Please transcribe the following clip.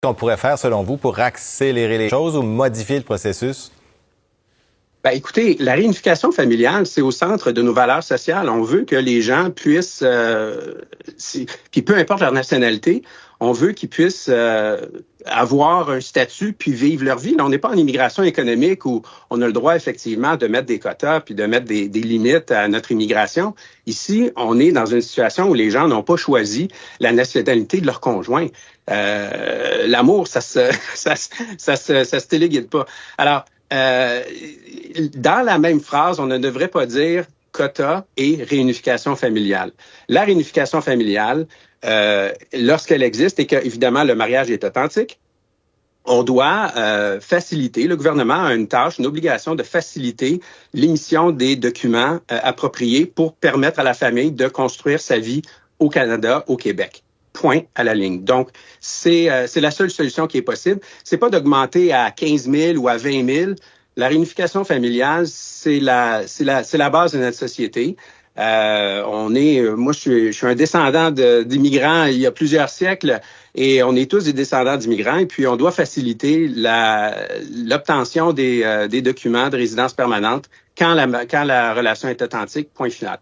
qu'on pourrait faire, selon vous, pour accélérer les choses ou modifier le processus? Ben, écoutez, la réunification familiale, c'est au centre de nos valeurs sociales. On veut que les gens puissent, puis peu importe leur nationalité, on veut qu'ils puissent avoir un statut puis vivre leur vie. Là, on n'est pas en immigration économique où on a le droit effectivement de mettre des quotas puis de mettre des limites à notre immigration. Ici, on est dans une situation où les gens n'ont pas choisi la nationalité de leur conjoint. L'amour, ça se téléguide pas. Alors, dans la même phrase, on ne devrait pas dire quota et réunification familiale. La réunification familiale, lorsqu'elle existe et que, évidemment, le mariage est authentique, on doit faciliter, le gouvernement a une tâche, une obligation de faciliter l'émission des documents appropriés pour permettre à la famille de construire sa vie au Canada, au Québec. Point à la ligne. Donc, c'est la seule solution qui est possible. C'est pas d'augmenter à 15 000 ou à 20 000. La réunification familiale, c'est la base de notre société. Moi, je suis un descendant d'immigrants il y a plusieurs siècles et on est tous des descendants d'immigrants et puis on doit faciliter l'obtention des documents de résidence permanente quand la relation est authentique, point final.